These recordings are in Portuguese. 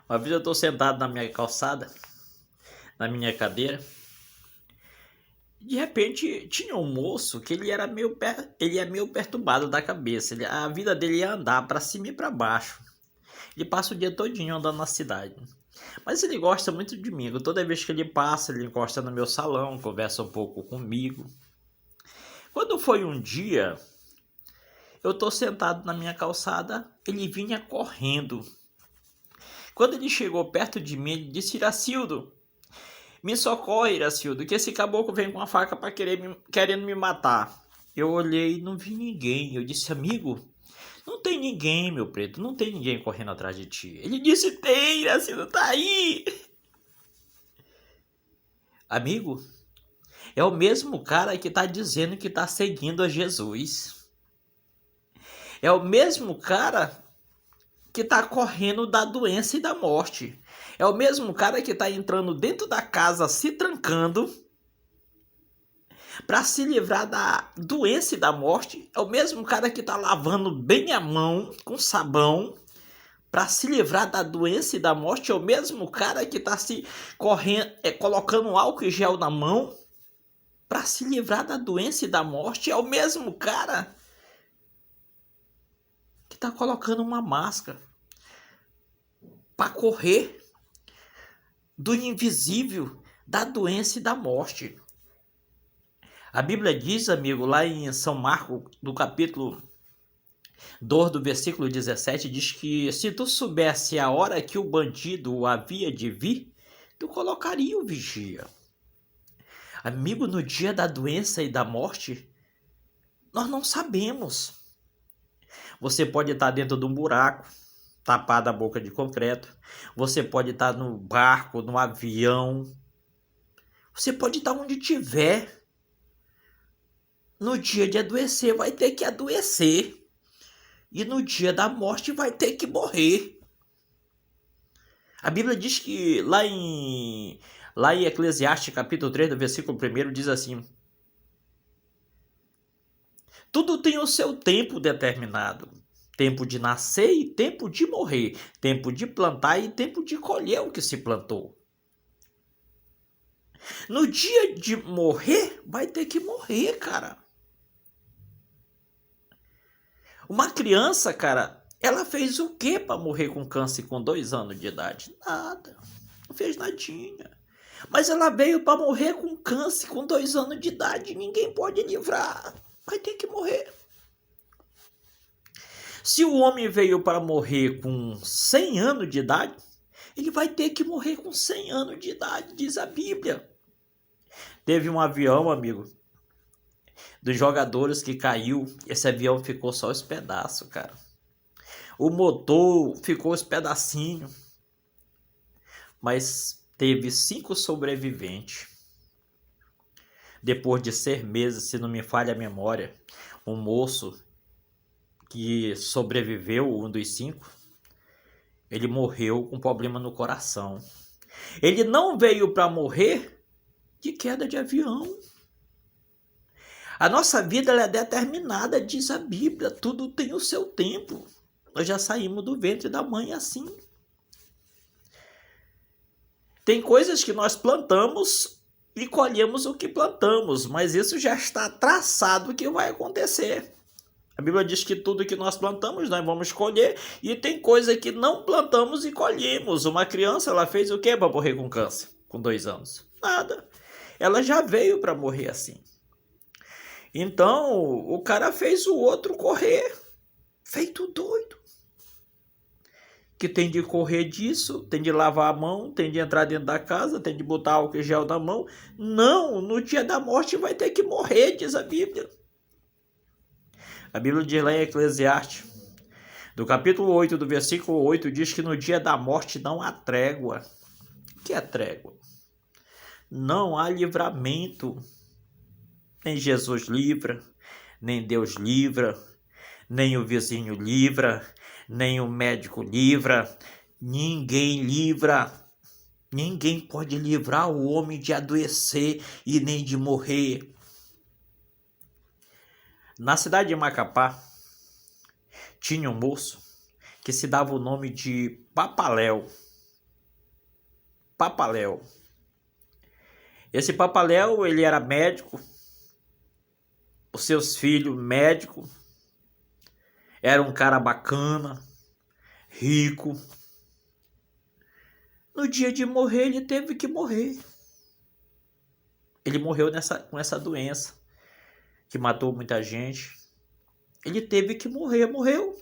Uma vez eu estou sentado na minha calçada, na minha cadeira. De repente tinha um moço que ele é meio perturbado da cabeça. A vida dele ia andar para cima e para baixo. Ele passa o dia todinho andando na cidade. Mas ele gosta muito de mim. Toda vez que ele passa, ele encosta no meu salão, conversa um pouco comigo. Quando foi um dia, eu estou sentado na minha calçada, ele vinha correndo. Quando ele chegou perto de mim, ele disse: Iracildo, me socorre, Iracildo, que esse caboclo vem com a faca para querendo me matar. Eu olhei e não vi ninguém. Eu disse: amigo, não tem ninguém, meu preto, não tem ninguém correndo atrás de ti. Ele disse: tem, Iracildo, tá aí. Amigo, é o mesmo cara que tá dizendo que tá seguindo a Jesus. É o mesmo cara que tá correndo da doença e da morte. É o mesmo cara que tá entrando dentro da casa, se trancando para se livrar da doença e da morte. É o mesmo cara que tá lavando bem a mão com sabão para se livrar da doença e da morte. É o mesmo cara que tá colocando álcool e gel na mão para se livrar da doença e da morte. É o mesmo cara que tá colocando uma máscara para correr do invisível, da doença e da morte. A Bíblia diz, amigo, lá em São Marcos, do capítulo 2, do versículo 17, diz que se tu soubesse a hora que o bandido havia de vir, tu colocaria o vigia. Amigo, no dia da doença e da morte, nós não sabemos. Você pode estar dentro de um buraco, tapada a boca de concreto. Você pode estar no barco, no avião. Você pode estar onde tiver. No dia de adoecer, vai ter que adoecer. E no dia da morte, vai ter que morrer. A Bíblia diz que lá em Eclesiastes, capítulo 3, do versículo 1, diz assim: tudo tem o seu tempo determinado. Tempo de nascer e tempo de morrer. Tempo de plantar e tempo de colher o que se plantou. No dia de morrer, vai ter que morrer, cara. Uma criança, cara, ela fez o que para morrer com câncer com 2 anos de idade? Nada. Não fez nadinha. Mas ela veio para morrer com câncer com 2 anos de idade. Ninguém pode livrar. Vai ter que morrer. Se o homem veio para morrer com 100 anos de idade, ele vai ter que morrer com 100 anos de idade, diz a Bíblia. Teve um avião, amigo, dos jogadores que caiu. Esse avião ficou só os pedaços, cara. O motor ficou os pedacinhos. Mas teve 5 sobreviventes. Depois de 6 meses, se não me falha a memória, um moço que sobreviveu, um dos 5, ele morreu com problema no coração. Ele não veio para morrer de queda de avião. A nossa vida ela é determinada, diz a Bíblia. Tudo tem o seu tempo. Nós já saímos do ventre da mãe assim. Tem coisas que nós plantamos e colhemos o que plantamos, mas isso já está traçado o que vai acontecer. A Bíblia diz que tudo que nós plantamos, nós vamos colher, e tem coisa que não plantamos e colhemos. Uma criança, ela fez o que para morrer com câncer, com 2 anos? Nada. Ela já veio para morrer assim. Então, o cara fez o outro correr, feito doido. Que tem de correr disso, tem de lavar a mão, tem de entrar dentro da casa, tem de botar álcool e gel na mão. Não, no dia da morte vai ter que morrer, diz a Bíblia. A Bíblia diz lá em Eclesiastes, do capítulo 8, do versículo 8, diz que no dia da morte não há trégua. O que é trégua? Não há livramento. Nem Jesus livra, nem Deus livra, nem o vizinho livra, nem o médico livra. Ninguém livra. Ninguém pode livrar o homem de adoecer e nem de morrer. Na cidade de Macapá, tinha um moço que se dava o nome de Papaléu. Papaléu. Esse Papaléu, ele era médico, os seus filhos médico, era um cara bacana, rico. No dia de morrer, ele teve que morrer. Ele morreu com essa doença que matou muita gente. Ele teve que morrer, morreu.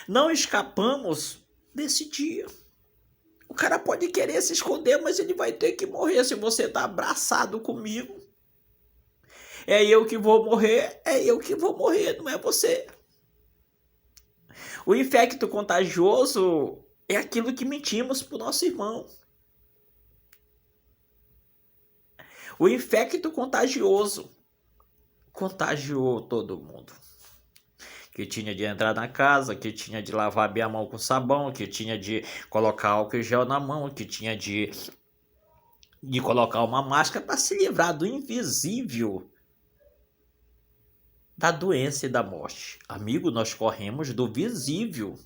Não escapamos desse dia. O cara pode querer se esconder, mas ele vai ter que morrer se você está abraçado comigo. É eu que vou morrer, não é você. O infecto contagioso é aquilo que mentimos para o nosso irmão. O infecto contagioso contagiou todo mundo. Que tinha de entrar na casa, que tinha de lavar bem a mão com sabão, que tinha de colocar álcool gel na mão, que tinha de colocar uma máscara para se livrar do invisível, da doença e da morte. Amigo, nós corremos do visível,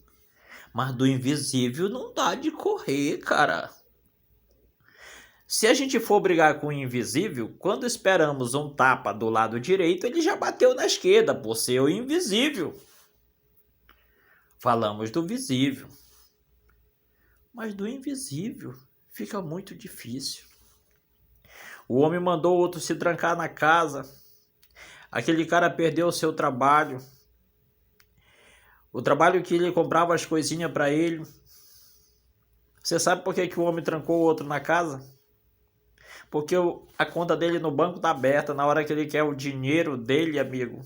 mas do invisível não dá de correr, cara. Se a gente for brigar com o invisível, quando esperamos um tapa do lado direito, ele já bateu na esquerda, por ser o invisível. Falamos do visível. Mas do invisível fica muito difícil. O homem mandou o outro se trancar na casa. Aquele cara perdeu o seu trabalho. O trabalho que ele comprava as coisinhas para ele. Você sabe por que o homem trancou o outro na casa? Porque a conta dele no banco está aberta. Na hora que ele quer o dinheiro dele, amigo,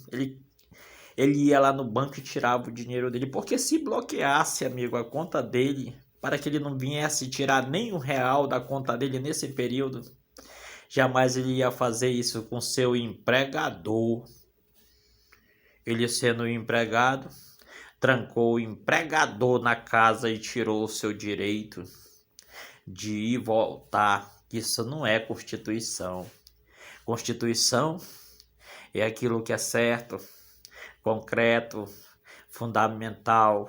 ele ia lá no banco e tirava o dinheiro dele. Porque se bloqueasse, amigo, a conta dele, para que ele não viesse tirar nem R$1 da conta dele nesse período, jamais ele ia fazer isso com seu empregador. Ele, sendo empregado, trancou o empregador na casa e tirou o seu direito de ir e voltar. Isso não é Constituição. Constituição é aquilo que é certo, concreto, fundamental,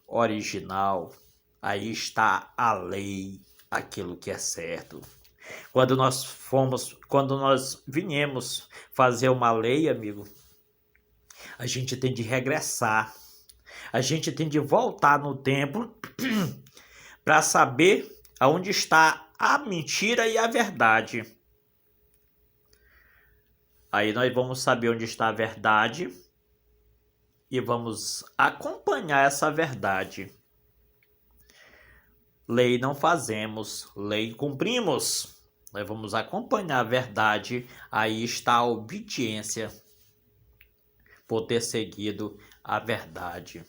original. Aí está a lei, aquilo que é certo. Quando nós viemos fazer uma lei, amigo, a gente tem de regressar. A gente tem de voltar no tempo para saber aonde está a mentira e a verdade. Aí nós vamos saber onde está a verdade e vamos acompanhar essa verdade. Lei não fazemos, lei cumprimos. Nós vamos acompanhar a verdade, aí está a obediência por ter seguido a verdade.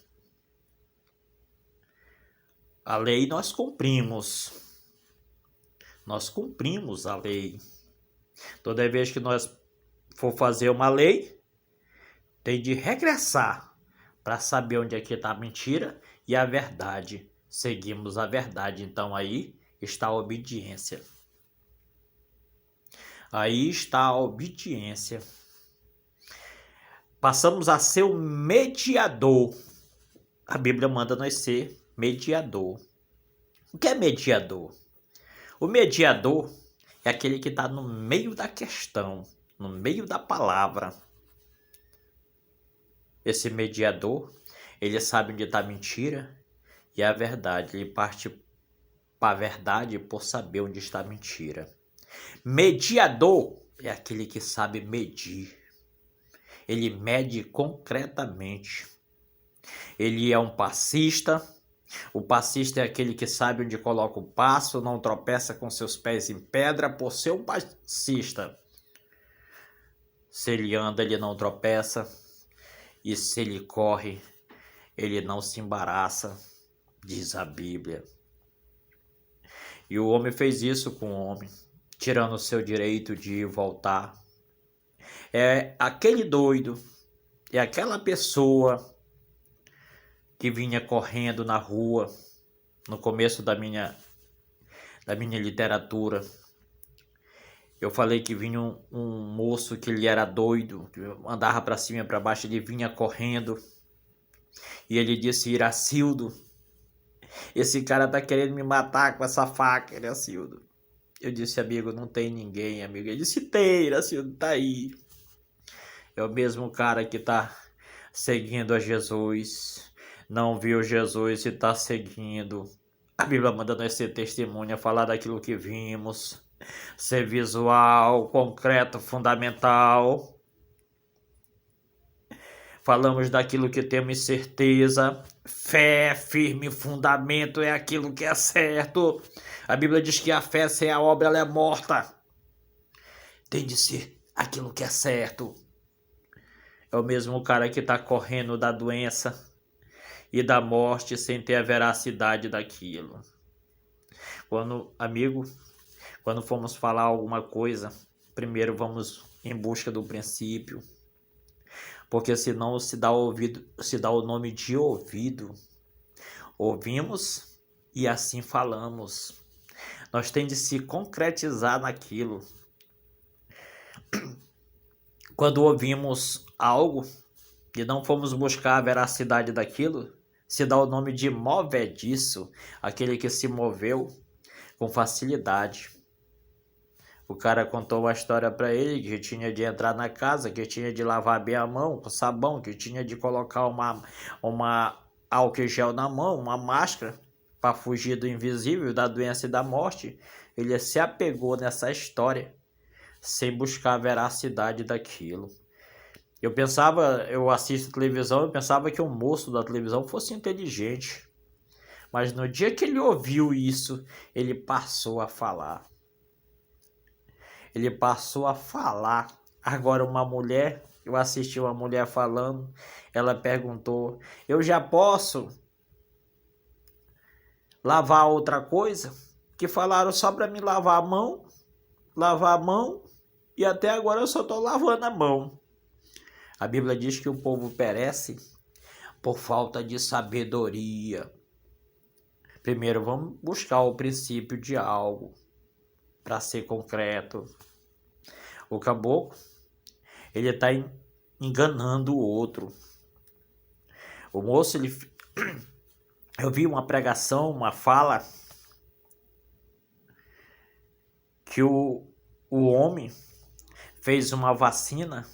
A lei nós cumprimos. Nós cumprimos a lei. Toda vez que nós for fazer uma lei, tem de regressar para saber onde é que está a mentira e a verdade. Seguimos a verdade. Então aí está a obediência. Aí está a obediência. Passamos a ser o mediador. A Bíblia manda nós ser mediador. O que é mediador? O mediador é aquele que está no meio da questão, no meio da palavra. Esse mediador, ele sabe onde está a mentira e a verdade. Ele parte para a verdade por saber onde está a mentira. Mediador é aquele que sabe medir. Ele mede concretamente. Ele é um passista. O passista é aquele que sabe onde coloca o passo, não tropeça com seus pés em pedra por ser um passista. Se ele anda, ele não tropeça. E se ele corre, ele não se embaraça, diz a Bíblia. E o homem fez isso com o homem, tirando o seu direito de ir e voltar. É aquele doido, é aquela pessoa que vinha correndo na rua, no começo da minha literatura. Eu falei que vinha um moço que ele era doido, andava para cima e para baixo, ele vinha correndo. E ele disse: Iracildo, Esse cara tá querendo me matar com essa faca, Iracildo. Eu disse, amigo, não tem ninguém, amigo. Ele disse, tem, Iracildo, tá aí. É o mesmo cara que tá seguindo a Jesus. Não viu Jesus e tá seguindo. A Bíblia manda nós ser testemunha, falar daquilo que vimos. Ser visual, concreto, fundamental. Falamos daquilo que temos certeza. Fé, firme fundamento é aquilo que é certo. A Bíblia diz que a fé sem a obra ela é morta. Tem de ser aquilo que é certo. É o mesmo cara que está correndo da doença e da morte sem ter a veracidade daquilo. Quando formos falar alguma coisa, primeiro vamos em busca do princípio. Porque senão se dá o nome de ouvido. Ouvimos e assim falamos. Nós temos de se concretizar naquilo. Quando ouvimos algo e não fomos buscar a veracidade daquilo, se dá o nome de movediço, aquele que se moveu com facilidade. O cara contou uma história para ele que tinha de entrar na casa, que tinha de lavar bem a mão com sabão, que tinha de colocar uma álcool gel na mão, uma máscara, para fugir do invisível, da doença e da morte. Ele se apegou nessa história, sem buscar a veracidade daquilo. Eu assisto televisão, eu pensava que o moço da televisão fosse inteligente. Mas no dia que ele ouviu isso, ele passou a falar. Ele passou a falar. Agora eu assisti uma mulher falando, ela perguntou, eu já posso lavar outra coisa? Que falaram só para me lavar a mão, e até agora eu só estou lavando a mão. A Bíblia diz que o povo perece por falta de sabedoria. Primeiro vamos buscar o princípio de algo para ser concreto. O caboclo, ele está enganando o outro. O moço, eu vi uma pregação, uma fala, que o homem fez uma vacina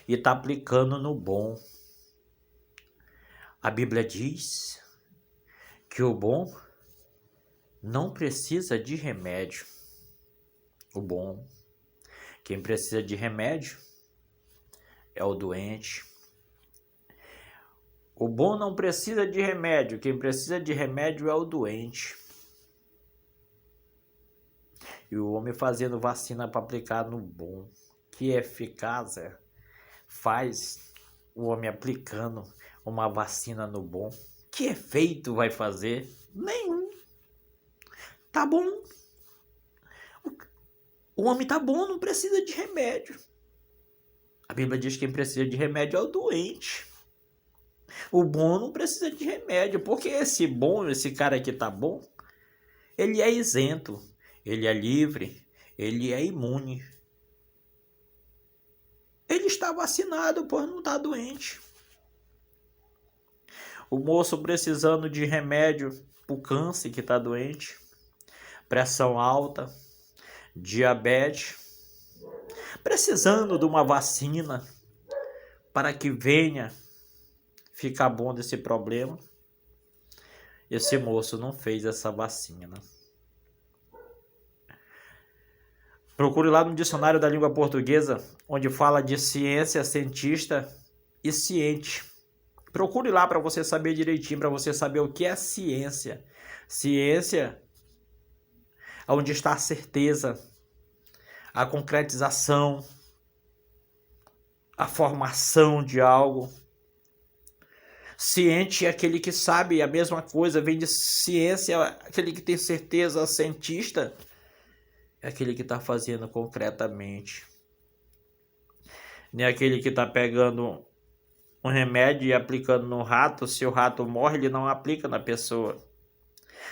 e está aplicando no bom. A Bíblia diz que o bom não precisa de remédio. O bom, quem precisa de remédio é o doente. O bom não precisa de remédio, quem precisa de remédio é o doente. E o homem fazendo vacina para aplicar no bom. Que eficaz faz o homem aplicando uma vacina no bom? Que efeito vai fazer? Nenhum. Tá bom. O homem tá bom, não precisa de remédio. A Bíblia diz que quem precisa de remédio é o doente. O bom não precisa de remédio, porque esse cara que tá bom, ele é isento, ele é livre, ele é imune. Ele está vacinado, pois não está doente. O moço precisando de remédio para o câncer que está doente, pressão alta, diabetes, precisando de uma vacina para que venha ficar bom desse problema. Esse moço não fez essa vacina. Procure lá no dicionário da língua portuguesa, onde fala de ciência, cientista e ciente. Procure lá para você saber direitinho, para você saber o que é ciência. Ciência é onde está a certeza, a concretização, a formação de algo. Ciente é aquele que sabe a mesma coisa, vem de ciência, aquele que tem certeza. Cientista é aquele que está fazendo concretamente. Nem aquele que está pegando um remédio e aplicando no rato. Se o rato morre, ele não aplica na pessoa.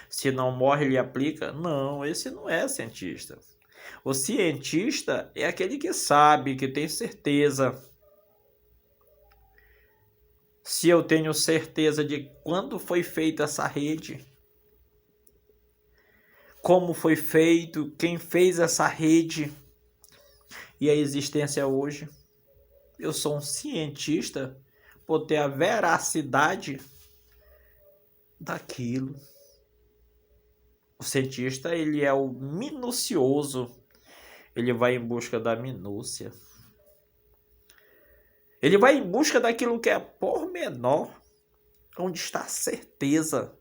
Se não morre, ele aplica. Não, esse não é cientista. O cientista é aquele que sabe, que tem certeza. Se eu tenho certeza de quando foi feita essa rede, como foi feito, quem fez essa rede e a existência hoje. Eu sou um cientista por ter a veracidade daquilo. O cientista, ele é o minucioso, ele vai em busca da minúcia. Ele vai em busca daquilo que é pormenor, onde está a certeza.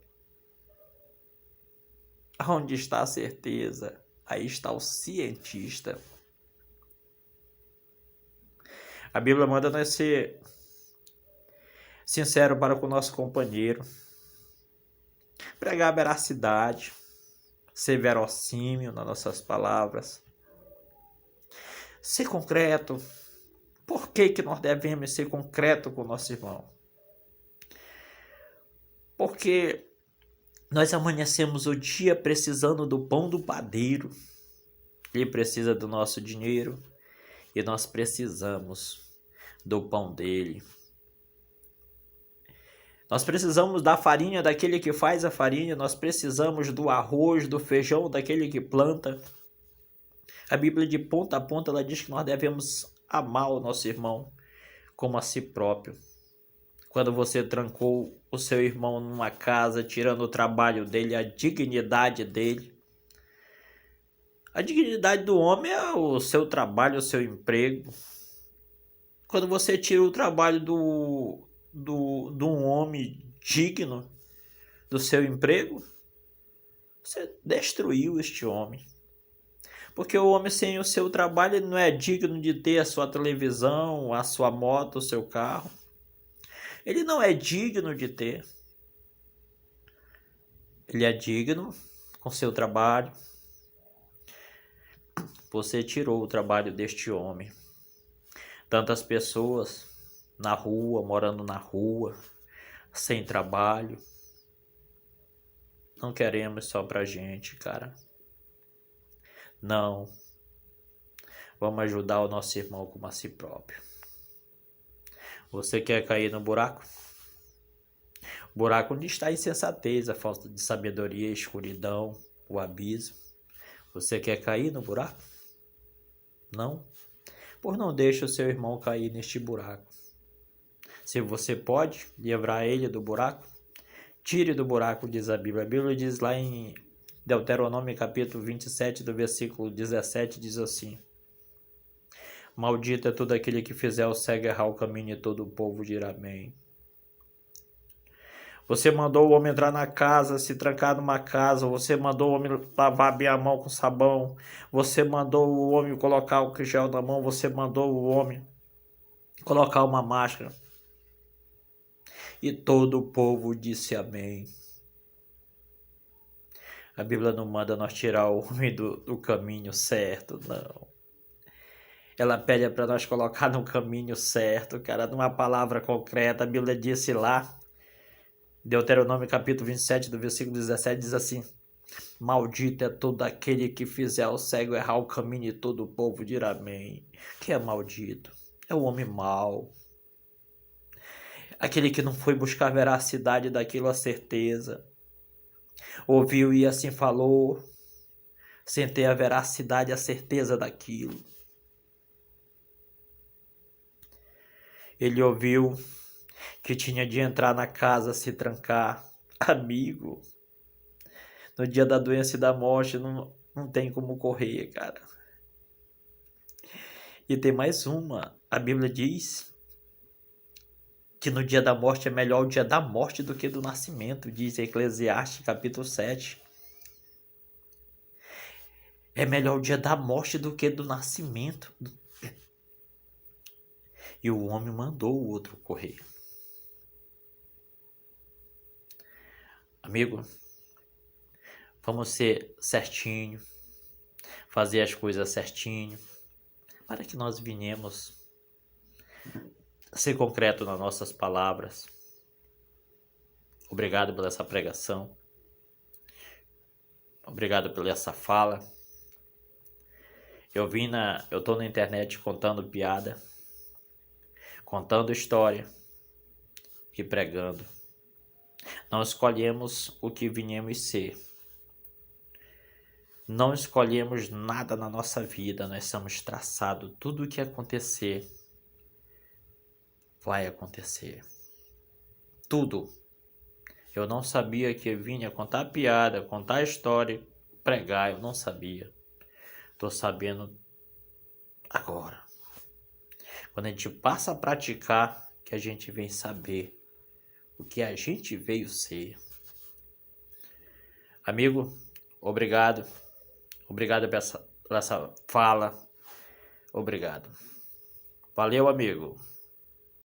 Onde está a certeza? Aí está o cientista. A Bíblia manda nós ser sincero para com o nosso companheiro, pregar a veracidade, ser verossímil nas nossas palavras, ser concreto. Por que nós devemos ser concreto com o nosso irmão? Porque nós amanhecemos o dia precisando do pão do padeiro. Ele precisa do nosso dinheiro e nós precisamos do pão dele. Nós precisamos da farinha daquele que faz a farinha, nós precisamos do arroz, do feijão daquele que planta. A Bíblia, de ponta a ponta, ela diz que nós devemos amar o nosso irmão como a si próprio. Quando você trancou o seu irmão numa casa, tirando o trabalho dele, a dignidade dele. A dignidade do homem é o seu trabalho, o seu emprego. Quando você tira o trabalho de um homem digno do seu emprego, você destruiu este homem. Porque o homem sem o seu trabalho, ele não é digno de ter a sua televisão, a sua moto, o seu carro. Ele não é digno de ter. Ele é digno com seu trabalho. Você tirou o trabalho deste homem. Tantas pessoas na rua, morando na rua, sem trabalho. Não queremos só pra gente, cara. Não. Vamos ajudar o nosso irmão como a si próprio. Você quer cair no buraco? O buraco onde está a insensatez, a falta de sabedoria, a escuridão, o abismo. Você quer cair no buraco? Não? Por não deixe o seu irmão cair neste buraco. Se você pode livrar ele do buraco, tire do buraco, diz a Bíblia. A Bíblia diz lá em Deuteronômio capítulo 27, do versículo 17, diz assim: maldito é todo aquele que fizer o cego errar o caminho, e todo o povo dirá amém. Você mandou o homem entrar na casa, se trancar numa casa. Você mandou o homem lavar bem a mão com sabão. Você mandou o homem colocar o gel na mão. Você mandou o homem colocar uma máscara. E todo o povo disse amém. A Bíblia não manda nós tirar o homem do caminho certo, não. Ela pede para nós colocar no caminho certo, cara, numa palavra concreta. A Bíblia disse lá, Deuteronômio capítulo 27, do versículo 17, diz assim: maldito é todo aquele que fizer o cego errar o caminho, e todo o povo dirá amém. Que é maldito? É o homem mau. Aquele que não foi buscar a veracidade daquilo, a certeza. Ouviu e assim falou, sem ter a veracidade, a certeza daquilo. Ele ouviu que tinha de entrar na casa, se trancar. Amigo, no dia da doença e da morte não tem como correr, cara. E tem mais uma. A Bíblia diz que no dia da morte é melhor o dia da morte do que do nascimento, diz Eclesiastes capítulo 7. É melhor o dia da morte do que do nascimento. E o homem mandou o outro correr. Amigo, vamos ser certinho, fazer as coisas certinho, para que nós venhamos ser concreto nas nossas palavras. Obrigado por essa pregação. Obrigado por essa fala. Eu tô na internet contando piada, contando história. e pregando. Não escolhemos o que viemos ser. Não escolhemos nada na nossa vida. Nós somos traçados. Tudo o que acontecer, vai acontecer. Tudo. Eu não sabia que eu vinha contar piada, contar história, pregar. Eu não sabia. Estou sabendo agora. Quando a gente passa a praticar, que a gente vem saber o que a gente veio ser. Amigo, obrigado. Obrigado por essa fala. Obrigado. Valeu, amigo.